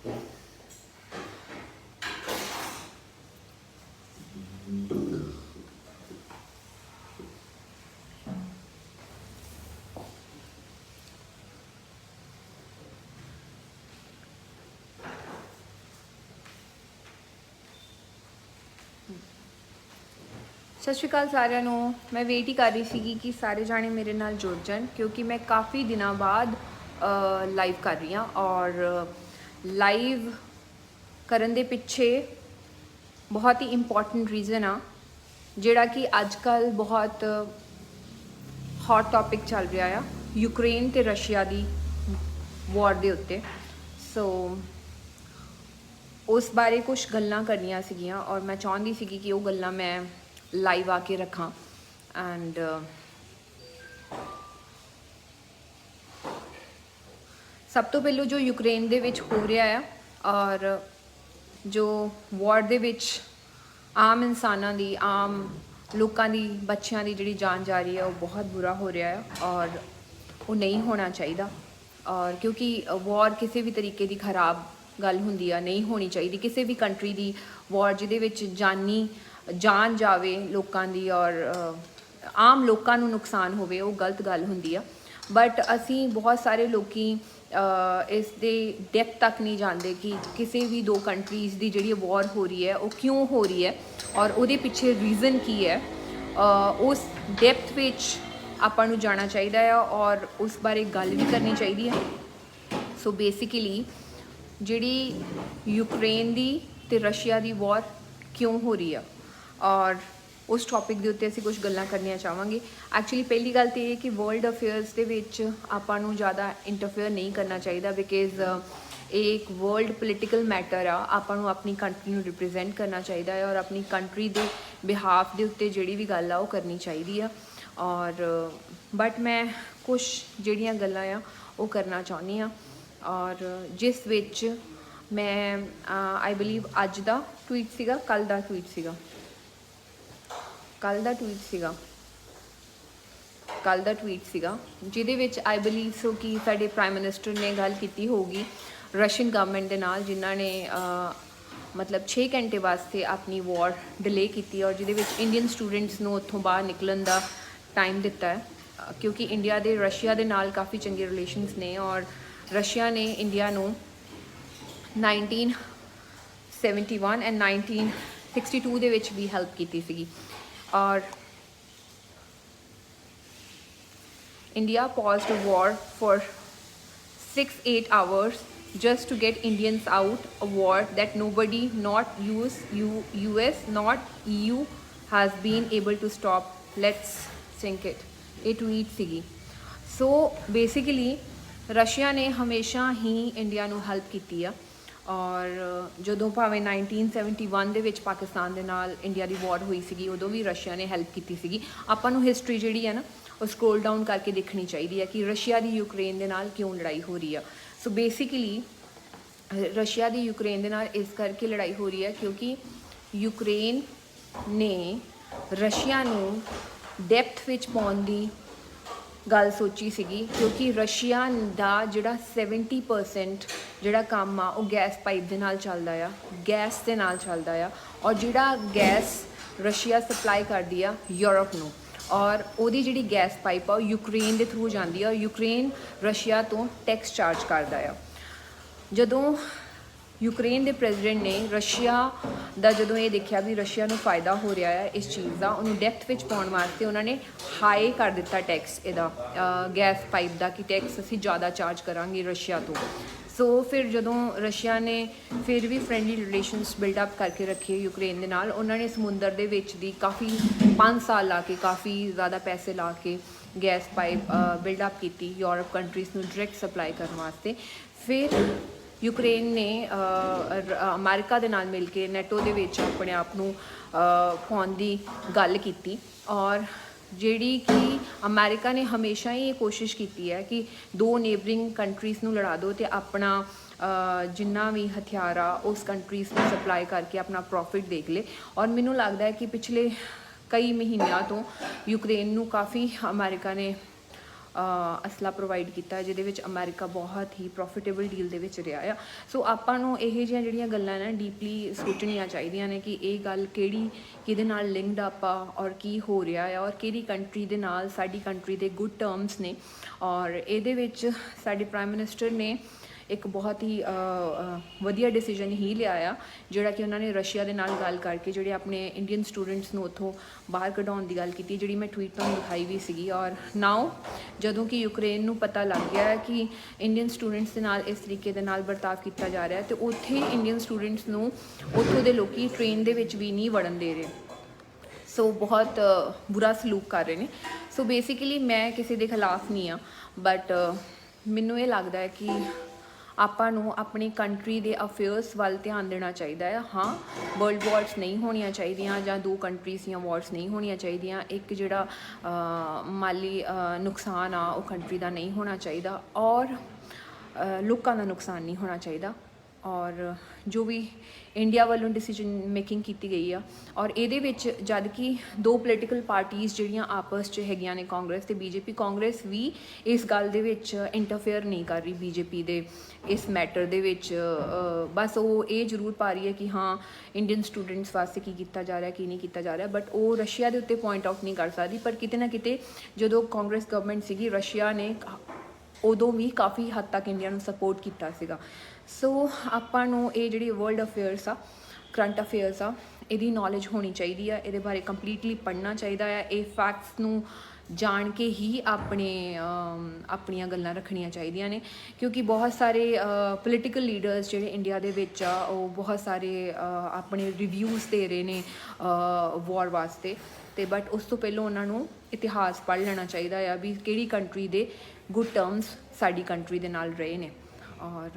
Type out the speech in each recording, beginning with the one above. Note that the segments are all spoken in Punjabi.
सत श्री अकाल सारिਆਂ ਨੂੰ। मैं वेट ही कर रही थी कि सारे जाने मेरे नाल जुड़ जान, क्योंकि मैं काफ़ी दिनों बाद लाइव कर रही हाँ। और लाइव करन दे पिछे बहुत ही इंपॉर्टेंट रीज़न आ, जिहड़ा कि अजकल बहुत हॉट टॉपिक चल रहा है, यूक्रेन ते रशिया दी वॉर दे उत्ते। सो उस बारे कुछ गल्लां करनियां सीगियां और मैं चाहती सी कि वो गल्लां मैं लाइव आके रखा। एंड सब तो पहलो जो यूक्रेन दे विच हो रहा है और जो वॉर दे विच आम इंसानां दी, आम लोकां दी, बच्चियां दी जिहड़ी जान जा रही है, वो बहुत बुरा हो रहा है और वो नहीं होना चाहिए। और क्योंकि वॉर किसी भी तरीके की खराब गल हुंदी है, नहीं होनी चाहिए किसी भी कंट्री की वॉर जिहदे विच जानी जान जावे लोकां दी और आम लोकां नूं नुकसान होवे, वो गलत गल हुंदी है। बट असी बहुत सारे लोग इस दे डेप्थ तक नहीं जानते कि किसी भी दो कंट्रीज़ की जिहड़ी वॉर हो रही है वो क्यों हो रही है और उहदे पिछे रीज़न की है। उस डेप्थ विच आपां नूं जाना चाहिए है और उस बारे गल भी करनी चाहिए है। सो बेसिकली जिहड़ी यूक्रेन दी ते रशिया दी वॉर क्यों हो रही है और उस टॉपिक के उत्ते असीं कुछ गल्लां करनियां चाहांगे। एक्चुअली पहली गल तो ये कि वर्ल्ड अफेयर्स दे विच आपां नूं ज़्यादा इंटरफेयर नहीं करना चाहिए, बिकॉज एक वर्ल्ड पोलिटिकल मैटर आ। आपां नूं अपनी कंट्री नूं रिप्रजेंट करना चाहिए है और अपनी कंट्री दे बिहाफ दे उत्ते जिहड़ी भी गल आ वो करनी चाहिए है। और बट मैं कुछ जिहड़ियां गल्लां आ वो करना चाहुंदी हाँ और जिस विच मैं आई बिलीव अज दा ट्वीट सीगा, कल दा ट्वीट सीगा, कल दा ट्वीट सीगा, कल दा ट्वीट सीगा, जिहदे विच आई बिलीव सो कि साडे प्राइम मिनिस्टर ने गल कीती होगी रशियन गवर्नमेंट दे नाल, जिन्हां ने मतलब 6 घंटे वास्ते अपनी वॉर डिले की और जिहदे विच इंडियन स्टूडेंट्स नूं उत्थों बाहर निकलन दा टाइम दिता है, क्योंकि इंडिया दे रशिया दे नाल काफ़ी चंगे रिलेशनस ने और रशिया ने इंडिया नूं 1971 एंड 1962 दे विच भी हेल्प की सीगी। और India paused a war for 6-8 hours just to get Indians out, a war that nobody, not US, not EU, has been able to stop. Let's think it. ये ट्वीट सीगी। सो बेसिकली रशिया ने हमेशा ही इंडिया नूं हेल्प की है और जदों भावें 1971 दे विच पाकिस्तान दे नाल इंडिया की वॉर हुई सी, उदों भी रशिया ने हेल्प की सी। आपां नूं हिस्टरी जिहड़ी है ना वो स्क्रोल डाउन करके देखनी चाहिए है कि रशिया की यूक्रेन दे नाल क्यों लड़ाई हो रही है। सो बेसिकली रशिया की यूक्रेन दे नाल इस करके लड़ाई हो रही है क्योंकि यूक्रेन ने रशिया नूं डेप्थ विच पाउण दी गल सोची सीगी, क्योंकि रशिया का जिहड़ा 70% जिहड़ा काम आ वो गैस पाइप दे नाल चलदा आ, गैस दे नाल चलदा आ और जिहड़ा गैस रशिया सप्लाई करदी आ यूरोप नूं और उहदी जिहड़ी गैस पाइप आ यूक्रेन दे थ्रू जांदी आ और यूक्रेन रशिया तो टैक्स चार्ज करदा आ। जदों यूक्रेन के प्रेजिडेंट ने रशिया का जदों ये देखा भी रशिया को फायदा हो रहा है इस चीज़ का, उन्होंने डेप्थ विच पाउण वास्ते उन्होंने हाई कर दिता टैक्स इहदा गैस पाइप का कि टैक्स असी ज़्यादा चार्ज करांगे रशिया तो। सो फिर जदों रशिया ने फिर भी फ्रेंडली रिलेशनस बिल्डअप करके रखे यूक्रेन के नाल, उन्होंने समुंदर दे विच दी काफ़ी 5 साल ला के काफ़ी ज़्यादा पैसे ला के गैस पाइप बिल्डअप की यूरोप कंट्रीज़ नूं डायरैक्ट सप्लाई करने वास्ते। फिर यूक्रेन ने अमेरिका दे नाल मिल के नैटो दे विच अपने आप नूं पाउण दी गल कीती और जिहड़ी कि अमेरिका ने हमेशा ही ये कोशिश की है कि दो नेबरिंग कंट्रीज़ नूं लड़ा दो तो अपना जिन्ना भी हथियार आ उस कंट्रीज़ नूं सप्लाई करके अपना प्रॉफिट देख ले। और मैनूं लगदा है कि पिछले कई महीनों तो यूक्रेन नूं काफ़ी अमेरिका ने ਅਸਲਾ ਪ੍ਰੋਵਾਈਡ ਕੀਤਾ, ਜਿਹਦੇ ਵਿੱਚ ਅਮਰੀਕਾ ਬਹੁਤ ਹੀ ਪ੍ਰੋਫਿਟੇਬਲ ਡੀਲ ਦੇ ਵਿੱਚ ਰਿਹਾ ਆ। ਸੋ ਆਪਾਂ ਨੂੰ ਇਹ ਜਿਹੀਆਂ ਜਿਹੜੀਆਂ ਗੱਲਾਂ ਨਾ ਡੀਪਲੀ ਸੋਚਣੀਆਂ ਚਾਹੀਦੀਆਂ ਨੇ ਕਿ ਇਹ ਗੱਲ ਕਿਹਦੇ ਨਾਲ ਲਿੰਕਡ ਆਪਾਂ ਔਰ ਕੀ ਹੋ ਰਿਹਾ ਆ ਔਰ ਕਿਹੜੀ ਕੰਟਰੀ ਦੇ ਨਾਲ ਸਾਡੀ ਕੰਟਰੀ ਦੇ ਗੁੱਡ ਟਰਮਸ ਨੇ। ਔਰ ਇਹਦੇ ਵਿੱਚ ਸਾਡੇ ਪ੍ਰਾਈਮ ਮਿਨਿਸਟਰ ਨੇ ਇੱਕ ਬਹੁਤ ਹੀ ਵਧੀਆ ਡਿਸੀਜਨ ਹੀ ਲਿਆ ਆ, ਜਿਹੜਾ ਕਿ ਉਹਨਾਂ ਨੇ ਰਸ਼ੀਆ ਦੇ ਨਾਲ ਗੱਲ ਕਰਕੇ ਜਿਹੜੇ ਆਪਣੇ ਇੰਡੀਅਨ ਸਟੂਡੈਂਟਸ ਨੂੰ ਉੱਥੋਂ ਬਾਹਰ ਕਢਾਉਣ ਦੀ ਗੱਲ ਕੀਤੀ, ਜਿਹੜੀ ਮੈਂ ਟਵੀਟ ਤੁਹਾਨੂੰ ਦਿਖਾਈ ਵੀ ਸੀਗੀ। ਔਰ ਨਾਓ ਜਦੋਂ ਕਿ ਯੂਕਰੇਨ ਨੂੰ ਪਤਾ ਲੱਗ ਗਿਆ ਕਿ ਇੰਡੀਅਨ ਸਟੂਡੈਂਟਸ ਦੇ ਨਾਲ ਇਸ ਤਰੀਕੇ ਦੇ ਨਾਲ ਵਰਤਾਵ ਕੀਤਾ ਜਾ ਰਿਹਾ, ਤੇ ਉੱਥੇ ਇੰਡੀਅਨ ਸਟੂਡੈਂਟਸ ਨੂੰ ਉੱਥੋਂ ਦੇ ਲੋਕੀ ਟ੍ਰੇਨ ਦੇ ਵਿੱਚ ਵੀ ਨਹੀਂ ਵੜਨ ਦੇ ਰਹੇ। ਸੋ ਬਹੁਤ ਬੁਰਾ ਸਲੂਕ ਕਰ ਰਹੇ ਨੇ। ਸੋ ਬੇਸਿਕਲੀ ਮੈਂ ਕਿਸੇ ਦੇ ਖਿਲਾਫ ਨਹੀਂ ਆ, ਬਟ ਮੈਨੂੰ ਇਹ ਲੱਗਦਾ ਹੈ ਕਿ ਆਪਾਂ ਨੂੰ ਆਪਣੀ ਕੰਟਰੀ ਦੇ ਅਫੇਅਰਸ ਵੱਲ ਧਿਆਨ ਦੇਣਾ ਚਾਹੀਦਾ ਹੈ। ਹਾਂ, ਵਰਲਡ ਵਾਰਸ ਨਹੀਂ ਹੋਣੀਆਂ ਚਾਹੀਦੀਆਂ ਜਾਂ 2 ਕੰਟਰੀਜ਼ ਦੀਆਂ ਵਾਰਸ ਨਹੀਂ ਹੋਣੀਆਂ ਚਾਹੀਦੀਆਂ। ਇੱਕ ਜਿਹੜਾ ਮਾਲੀ ਨੁਕਸਾਨ ਆ ਉਹ ਕੰਟਰੀ ਦਾ ਨਹੀਂ ਹੋਣਾ ਚਾਹੀਦਾ ਔਰ ਲੋਕਾਂ ਦਾ ਨੁਕਸਾਨ ਨਹੀਂ ਹੋਣਾ ਚਾਹੀਦਾ। ਔਰ ਜੋ ਵੀ ਇੰਡੀਆ ਵੱਲੋਂ ਡਿਸੀਜਨ ਮੇਕਿੰਗ ਕੀਤੀ ਗਈ ਆ, ਔਰ ਇਹਦੇ ਵਿੱਚ ਜਦ ਕਿ 2 ਪੋਲੀਟੀਕਲ ਪਾਰਟੀਜ਼ ਜਿਹੜੀਆਂ ਆਪਸ 'ਚ ਹੈਗੀਆਂ ਨੇ, ਕਾਂਗਰਸ ਤੇ ਬੀਜੇਪੀ, ਕਾਂਗਰਸ ਵੀ ਇਸ ਗੱਲ ਦੇ ਵਿੱਚ ਇੰਟਰਫੇਅਰ ਨਹੀਂ ਕਰ ਰਹੀ ਬੀਜੇਪੀ ਦੇ ਇਸ ਮੈਟਰ ਦੇ ਵਿੱਚ। ਬਸ ਉਹ ਇਹ ਜ਼ਰੂਰ ਪਾ ਰਹੀ ਹੈ ਕਿ ਹਾਂ ਇੰਡੀਅਨ ਸਟੂਡੈਂਟਸ ਵਾਸਤੇ ਕੀ ਕੀਤਾ ਜਾ ਰਿਹਾ, ਕੀ ਨਹੀਂ ਕੀਤਾ ਜਾ ਰਿਹਾ, ਬਟ ਉਹ ਰਸ਼ੀਆ ਦੇ ਉੱਤੇ ਪੁਆਇੰਟ ਆਊਟ ਨਹੀਂ ਕਰ ਸਕਦੀ। ਪਰ ਕਿਤੇ ਨਾ ਕਿਤੇ ਜਦੋਂ ਕਾਂਗਰਸ ਗਵਰਨਮੈਂਟ ਸੀਗੀ, ਰਸ਼ੀਆ ਨੇ ਉਦੋਂ ਵੀ ਕਾਫੀ ਹੱਦ ਤੱਕ ਇੰਡੀਆ ਨੂੰ ਸਪੋਰਟ ਕੀਤਾ ਸੀਗਾ। ਸੋ ਆਪਾਂ ਨੂੰ ਇਹ ਜਿਹੜੀ ਵਰਲਡ ਅਫੇਅਰਸ ਆ, ਕਰੰਟ ਅਫੇਅਰਸ ਆ, ਇਹਦੀ ਨੌਲੇਜ ਹੋਣੀ ਚਾਹੀਦੀ ਆ, ਇਹਦੇ ਬਾਰੇ ਕੰਪਲੀਟਲੀ ਪੜ੍ਹਨਾ ਚਾਹੀਦਾ ਆ। ਇਹ ਫੈਕਟਸ ਨੂੰ ਜਾਣ ਕੇ ਹੀ ਆਪਣੀਆਂ ਗੱਲਾਂ ਰੱਖਣੀਆਂ ਚਾਹੀਦੀਆਂ ਨੇ, ਕਿਉਂਕਿ ਬਹੁਤ ਸਾਰੇ ਪੋਲੀਟੀਕਲ ਲੀਡਰਸ ਜਿਹੜੇ ਇੰਡੀਆ ਦੇ ਵਿੱਚ ਆ, ਉਹ ਬਹੁਤ ਸਾਰੇ ਆਪਣੇ ਰਿਵਿਊਜ਼ ਦੇ ਰਹੇ ਨੇ ਵਾਰ ਵਾਸਤੇ, ਤੇ ਬਟ ਉਸ ਤੋਂ ਪਹਿਲਾਂ ਉਹਨਾਂ ਨੂੰ ਇਤਿਹਾਸ ਪੜ੍ਹ ਲੈਣਾ ਚਾਹੀਦਾ ਆ ਵੀ ਕਿਹੜੀ ਕੰਟਰੀ ਦੇ ਗੁੱਡ ਟਰਮਸ ਸਾਡੀ ਕੰਟਰੀ ਦੇ ਨਾਲ ਰਹੇ ਨੇ, ਔਰ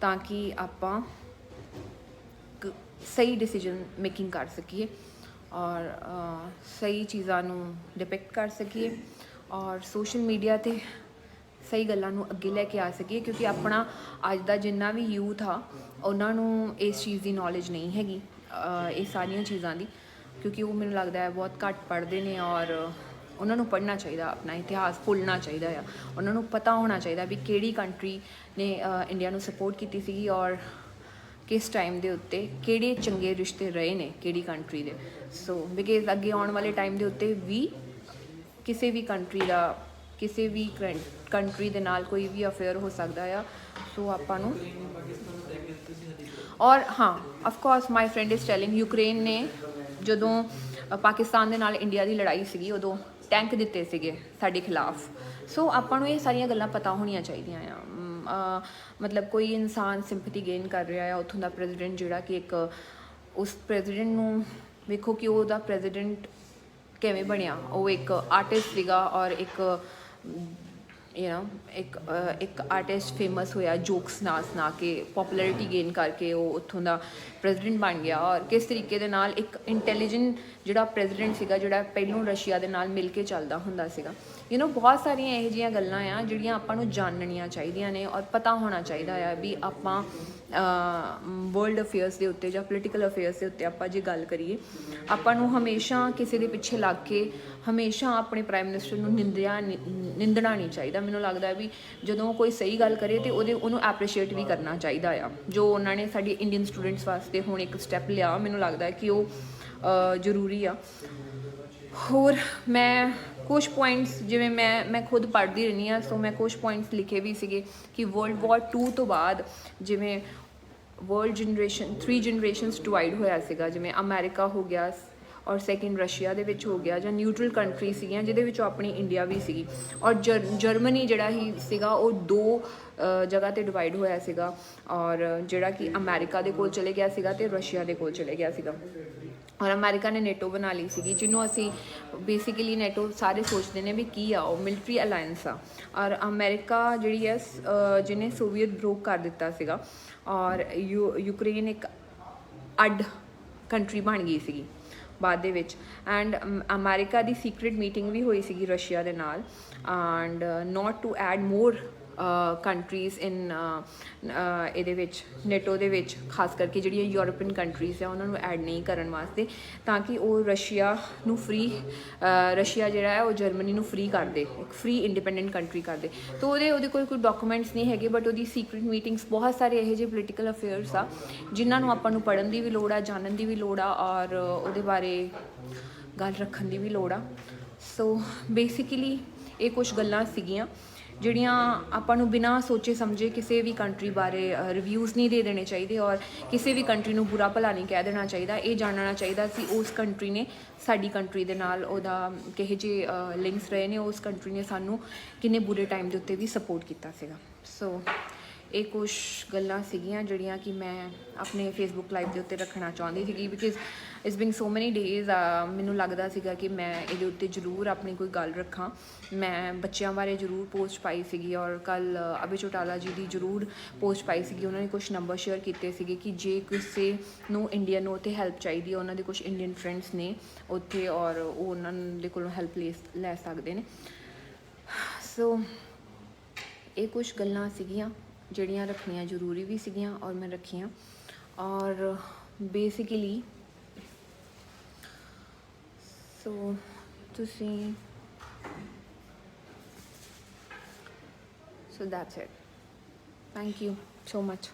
ਤਾਂ ਕਿ ਆਪਾਂ ਸਹੀ ਡਿਸੀਜਨ ਮੇਕਿੰਗ ਕਰ ਸਕੀਏ ਔਰ ਸਹੀ ਚੀਜ਼ਾਂ ਨੂੰ ਡਿਪਿਕਟ ਕਰ ਸਕੀਏ ਔਰ ਸੋਸ਼ਲ ਮੀਡੀਆ 'ਤੇ ਸਹੀ ਗੱਲਾਂ ਨੂੰ ਅੱਗੇ ਲੈ ਕੇ ਆ ਸਕੀਏ। ਕਿਉਂਕਿ ਆਪਣਾ ਅੱਜ ਦਾ ਜਿੰਨਾ ਵੀ ਯੂਥ ਆ, ਉਹਨਾਂ ਨੂੰ ਇਸ ਚੀਜ਼ ਦੀ ਨੌਲੇਜ ਨਹੀਂ ਹੈਗੀ ਇਹ ਸਾਰੀਆਂ ਚੀਜ਼ਾਂ ਦੀ, ਕਿਉਂਕਿ ਉਹ ਮੈਨੂੰ ਲੱਗਦਾ ਹੈ ਬਹੁਤ ਘੱਟ ਪੜ੍ਹਦੇ ਨੇ। ਔਰ ਉਹਨਾਂ ਨੂੰ ਪੜ੍ਹਨਾ ਚਾਹੀਦਾ, ਆਪਣਾ ਇਤਿਹਾਸ ਭੁੱਲਣਾ ਚਾਹੀਦਾ ਆ, ਉਹਨਾਂ ਨੂੰ ਪਤਾ ਹੋਣਾ ਚਾਹੀਦਾ ਵੀ ਕਿਹੜੀ ਕੰਟਰੀ ਨੇ ਇੰਡੀਆ ਨੂੰ ਸਪੋਰਟ ਕੀਤੀ ਸੀਗੀ ਔਰ ਕਿਸ ਟਾਈਮ ਦੇ ਉੱਤੇ ਕਿਹੜੇ ਚੰਗੇ ਰਿਸ਼ਤੇ ਰਹੇ ਨੇ ਕਿਹੜੀ ਕੰਟਰੀ ਦੇ। ਸੋ ਬਿਕਾਜ਼ ਅੱਗੇ ਆਉਣ ਵਾਲੇ ਟਾਈਮ ਦੇ ਉੱਤੇ ਵੀ ਕਿਸੇ ਵੀ ਕੰਟਰੀ ਦੇ ਨਾਲ ਕੋਈ ਵੀ ਅਫੇਅਰ ਹੋ ਸਕਦਾ ਆ। ਸੋ ਆਪਾਂ ਨੂੰ ਔਰ ਹਾਂ, of course my friend is telling, Ukraine ਨੇ ਜਦੋਂ ਪਾਕਿਸਤਾਨ ਦੇ ਨਾਲ ਇੰਡੀਆ ਦੀ ਲੜਾਈ ਸੀਗੀ ਉਦੋਂ ਟੈਂਕ ਦਿੱਤੇ ਸੀਗੇ ਸਾਡੇ ਖਿਲਾਫ। ਸੋ ਆਪਾਂ ਨੂੰ ਇਹ ਸਾਰੀਆਂ ਗੱਲਾਂ ਪਤਾ ਹੋਣੀਆਂ ਚਾਹੀਦੀਆਂ ਆ। ਮਤਲਬ ਕੋਈ ਇਨਸਾਨ ਸਿੰਪੈਥੀ ਗੇਨ ਕਰ ਰਿਹਾ ਆ ਉੱਥੋਂ ਦਾ ਪ੍ਰੈਜ਼ੀਡੈਂਟ, ਜਿਹੜਾ ਕਿ ਇੱਕ ਉਸ ਪ੍ਰੈਜ਼ੀਡੈਂਟ ਨੂੰ ਵੇਖੋ ਕਿ ਉਹਦਾ ਪ੍ਰੈਜ਼ੀਡੈਂਟ ਕਿਵੇਂ ਬਣਿਆ। ਉਹ ਇੱਕ ਆਰਟਿਸਟ ਸੀਗਾ ਔਰ ਇੱਕ ਇੱਕ ਆਰਟਿਸਟ ਫੇਮਸ ਹੋਇਆ ਜੋਕਸ ਨਾ ਸੁਣਾ ਕੇ, ਪੋਪੂਲੈਰਿਟੀ ਗੇਨ ਕਰਕੇ ਉਹ ਉੱਥੋਂ ਦਾ ਪ੍ਰੈਜ਼ੀਡੈਂਟ ਬਣ ਗਿਆ। ਔਰ ਕਿਸ ਤਰੀਕੇ ਦੇ ਨਾਲ ਇੱਕ ਇੰਟੈਲੀਜੈਂਟ ਜਿਹੜਾ ਪ੍ਰੈਜ਼ੀਡੈਂਟ ਸੀਗਾ, ਜਿਹੜਾ ਪਹਿਲੋਂ ਰਸ਼ੀਆ ਦੇ ਨਾਲ ਮਿਲ ਕੇ ਚੱਲਦਾ ਹੁੰਦਾ ਸੀਗਾ। ਬਹੁਤ ਸਾਰੀਆਂ ਇਹੋ ਜਿਹੀਆਂ ਗੱਲਾਂ ਆ ਜਿਹੜੀਆਂ ਆਪਾਂ ਨੂੰ ਜਾਣਨੀਆਂ ਚਾਹੀਦੀਆਂ ਨੇ ਔਰ ਪਤਾ ਹੋਣਾ ਚਾਹੀਦਾ ਆ ਵੀ ਆਪਾਂ ਵਰਲਡ ਅਫੇਅਰਸ ਦੇ ਉੱਤੇ ਜਾਂ ਪੋਲੀਟੀਕਲ ਅਫੇਅਰਸ ਦੇ ਉੱਤੇ ਆਪਾਂ ਜੇ ਗੱਲ ਕਰੀਏ, ਆਪਾਂ ਨੂੰ ਹਮੇਸ਼ਾ ਕਿਸੇ ਦੇ ਪਿੱਛੇ ਲੱਗ ਕੇ ਹਮੇਸ਼ਾ ਆਪਣੇ ਪ੍ਰਾਈਮ ਮਿਨਿਸਟਰ ਨੂੰ ਨਿੰਦਣਾ ਨਹੀਂ ਚਾਹੀਦਾ। ਮੈਨੂੰ ਲੱਗਦਾ ਵੀ ਜਦੋਂ ਕੋਈ ਸਹੀ ਗੱਲ ਕਰੇ ਤੇ ਉਹਨੂੰ ਐਪਰੀਸ਼ੀਏਟ ਵੀ ਕਰਨਾ ਚਾਹੀਦਾ ਆ। ਜੋ ਉਹਨਾਂ ਨੇ ਸਾਡੇ ਇੰਡੀਅਨ ਸਟੂਡੈਂਟਸ ਵਾਸਤੇ ਹੁਣ ਇੱਕ ਸਟੈਪ ਲਿਆ, ਮੈਨੂੰ ਲੱਗਦਾ ਕਿ ਉਹ ਜ਼ਰੂਰੀ ਆ। ਹੋਰ ਮੈਂ ਕੁਛ ਪੁਆਇੰਟਸ ਜਿਵੇਂ ਮੈਂ ਖੁਦ ਪੜ੍ਹਦੀ ਰਹਿੰਦੀ ਹਾਂ, ਸੋ ਮੈਂ ਕੁਛ ਪੁਆਇੰਟਸ ਲਿਖੇ ਵੀ ਸੀਗੇ ਕਿ ਵਰਲਡ ਵਾਰ 2 ਤੋਂ ਬਾਅਦ ਜਿਵੇਂ ਵਰਲਡ 3 ਜਨਰੇਸ਼ਨਸ ਡਿਵਾਈਡ ਹੋਇਆ ਸੀਗਾ, ਜਿਵੇਂ ਅਮਰੀਕਾ ਹੋ ਗਿਆ ਔਰ ਸੈਕਿੰਡ ਰਸ਼ੀਆ ਦੇ ਵਿੱਚ ਹੋ ਗਿਆ, ਜਾਂ ਨਿਊਟਰਲ ਕੰਟਰੀ ਸੀਗੀਆਂ ਜਿਹਦੇ ਵਿੱਚੋਂ ਆਪਣੀ ਇੰਡੀਆ ਵੀ ਸੀਗੀ, ਔਰ ਜਰਮਨੀ ਜਿਹੜਾ ਹੀ ਸੀਗਾ ਉਹ 2 ਜਗ੍ਹਾ 'ਤੇ ਡਿਵਾਈਡ ਹੋਇਆ ਸੀਗਾ, ਔਰ ਜਿਹੜਾ ਕਿ ਅਮਰੀਕਾ ਦੇ ਕੋਲ ਚਲੇ ਗਿਆ ਸੀਗਾ ਅਤੇ ਰਸ਼ੀਆ ਦੇ ਕੋਲ ਚਲੇ ਗਿਆ ਸੀਗਾ। ਔਰ ਅਮਰੀਕਾ ਨੇ ਨੇਟੋ ਬਣਾ ਲਈ ਸੀਗੀ, ਜਿਹਨੂੰ ਅਸੀਂ ਬੇਸਿਕਲੀ ਨੇਟੋ ਸਾਰੇ ਸੋਚਦੇ ਨੇ ਵੀ ਕੀ ਆ, ਉਹ ਮਿਲਟਰੀ ਅਲਾਇੰਸ ਆ। ਔਰ ਅਮਰੀਕਾ ਜਿਹੜੀ ਹੈ ਜਿਹਨੇ ਸੋਵੀਅਤ ਬ੍ਰੋਕ ਕਰ ਦਿੱਤਾ ਸੀਗਾ, ਔਰ ਯੂਕਰੇਨ ਇੱਕ ਅੱਡ ਕੰਟਰੀ ਬਣ ਗਈ ਸੀਗੀ ਬਾਅਦ ਦੇ ਵਿੱਚ। ਐਂਡ ਅਮਰੀਕਾ ਦੀ ਸੀਕ੍ਰੇਟ ਮੀਟਿੰਗ ਵੀ ਹੋਈ ਸੀਗੀ ਰਸ਼ੀਆ ਦੇ ਨਾਲ, and not to add more countries in ਇਹਦੇ ਵਿੱਚ ਨੇਟੋ ਦੇ ਵਿੱਚ, ਖਾਸ ਕਰਕੇ ਜਿਹੜੀਆਂ ਯੂਰਪੀਅਨ ਕੰਟਰੀਜ਼ ਆ ਉਹਨਾਂ ਨੂੰ ਐਡ ਨਹੀਂ ਕਰਨ ਵਾਸਤੇ, ਤਾਂ ਕਿ ਉਹ ਰਸ਼ੀਆ ਨੂੰ ਰਸ਼ੀਆ ਜਿਹੜਾ ਹੈ ਉਹ ਜਰਮਨੀ ਨੂੰ ਫ੍ਰੀ ਕਰ ਦੇ, ਇੱਕ ਫ੍ਰੀ ਇੰਡੀਪੈਂਡੈਂਟ ਕੰਟਰੀ ਕਰ ਦੇ। ਤਾਂ ਉਹਦੇ ਕੋਲ ਕੋਈ ਡਾਕੂਮੈਂਟਸ ਨਹੀਂ ਹੈਗੇ, ਬਟ ਉਹਦੀ ਸੀਕ੍ਰੀਟ ਮੀਟਿੰਗਸ, ਬਹੁਤ ਸਾਰੇ ਇਹੋ ਜਿਹੇ ਪੋਲੀਟੀਕਲ ਅਫੇਅਰਸ ਆ ਜਿਨ੍ਹਾਂ ਨੂੰ ਆਪਾਂ ਨੂੰ ਪੜ੍ਹਨ ਦੀ ਵੀ ਲੋੜ ਆ, ਜਾਣਨ ਦੀ ਵੀ ਲੋੜ ਆ, ਔਰ ਉਹਦੇ ਬਾਰੇ ਗੱਲ ਰੱਖਣ ਦੀ ਵੀ ਲੋੜ ਆ। ਸੋ ਬੇਸਿਕਲੀ ਇਹ ਕੁਛ ਗੱਲਾਂ ਸੀਗੀਆਂ ਜਿਹੜੀਆਂ ਆਪਾਂ ਨੂੰ ਬਿਨਾਂ ਸੋਚੇ ਸਮਝੇ ਕਿਸੇ ਵੀ ਕੰਟਰੀ ਬਾਰੇ ਰਿਵਿਊਜ਼ ਨਹੀਂ ਦੇ ਦੇਣੇ ਚਾਹੀਦੇ, ਔਰ ਕਿਸੇ ਵੀ ਕੰਟਰੀ ਨੂੰ ਬੁਰਾ ਭਲਾ ਨਹੀਂ ਕਹਿ ਦੇਣਾ ਚਾਹੀਦਾ। ਇਹ ਜਾਣਨਾ ਚਾਹੀਦਾ ਸੀ ਉਸ ਕੰਟਰੀ ਨੇ ਸਾਡੀ ਕੰਟਰੀ ਦੇ ਨਾਲ ਉਹਦਾ ਕਿਹੋ ਜਿਹੇ ਲਿੰਕਸ ਰਹੇ ਨੇ, ਉਸ ਕੰਟਰੀ ਨੇ ਸਾਨੂੰ ਕਿੰਨੇ ਬੁਰੇ ਟਾਈਮ ਦੇ ਉੱਤੇ ਵੀ ਸਪੋਰਟ ਕੀਤਾ ਸੀਗਾ। ਸੋ ਇਹ ਕੁਛ ਗੱਲਾਂ ਸੀਗੀਆਂ ਜਿਹੜੀਆਂ ਕਿ ਮੈਂ ਆਪਣੇ ਫੇਸਬੁੱਕ ਲਾਈਵ ਦੇ ਉੱਤੇ ਰੱਖਣਾ ਚਾਹੁੰਦੀ ਸੀਗੀ, ਬਿਕਾਜ਼ ਇਟਸ ਬੀਨ ਸੋ ਮੈਨੀ ਡੇਜ਼। ਮੈਨੂੰ ਲੱਗਦਾ ਸੀਗਾ ਕਿ ਮੈਂ ਇਹਦੇ ਉੱਤੇ ਜ਼ਰੂਰ ਆਪਣੀ ਕੋਈ ਗੱਲ ਰੱਖਾਂ। ਮੈਂ ਬੱਚਿਆਂ ਬਾਰੇ ਜ਼ਰੂਰ ਪੋਸਟ ਪਾਈ ਸੀਗੀ, ਔਰ ਕੱਲ੍ਹ ਅਭੈ ਚੌਟਾਲਾ ਜੀ ਦੀ ਜ਼ਰੂਰ ਪੋਸਟ ਪਾਈ ਸੀਗੀ। ਉਹਨਾਂ ਨੇ ਕੁਛ ਨੰਬਰ ਸ਼ੇਅਰ ਕੀਤੇ ਸੀਗੇ ਕਿ ਜੇ ਕਿਸੇ ਨੂੰ ਇੰਡੀਅਨ ਨੂੰ ਉੱਥੇ ਹੈਲਪ ਚਾਹੀਦੀ ਹੈ, ਉਹਨਾਂ ਦੇ ਕੁਛ ਇੰਡੀਅਨ ਫਰੈਂਡਸ ਨੇ ਉੱਥੇ, ਔਰ ਉਹ ਉਹਨਾਂ ਦੇ ਕੋਲੋਂ ਹੈਲਪ ਲੈ ਸਕਦੇ ਨੇ। ਸੋ ਇਹ ਕੁਛ ਗੱਲਾਂ ਸੀਗੀਆਂ ਜਿਹੜੀਆਂ ਰੱਖਣੀਆਂ ਜ਼ਰੂਰੀ ਵੀ ਸੀਗੀਆਂ, ਔਰ ਮੈਂ ਰੱਖੀਆਂ। ਔਰ ਬੇਸਿਕਲੀ ਸੋ ਤੁਸੀਂ so that's it, thank you so much.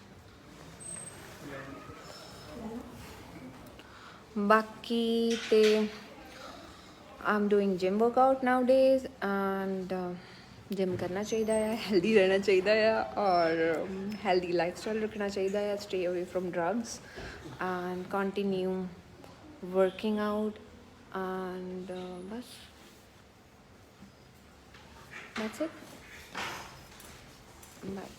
ਬਾਕੀ ਤੇ I'm doing gym workout nowadays, and gym ਕਰਨਾ ਚਾਹੀਦਾ ਆ, ਹੈਲਦੀ ਰਹਿਣਾ ਚਾਹੀਦਾ ਆ, ਔਰ ਹੈਲਦੀ ਲਾਈਫ ਸਟਾਈਲ ਰੱਖਣਾ ਚਾਹੀਦਾ ਆ, ਸਟੇ ਅਵੇ from drugs and continue working out, and bus that's it. Bye.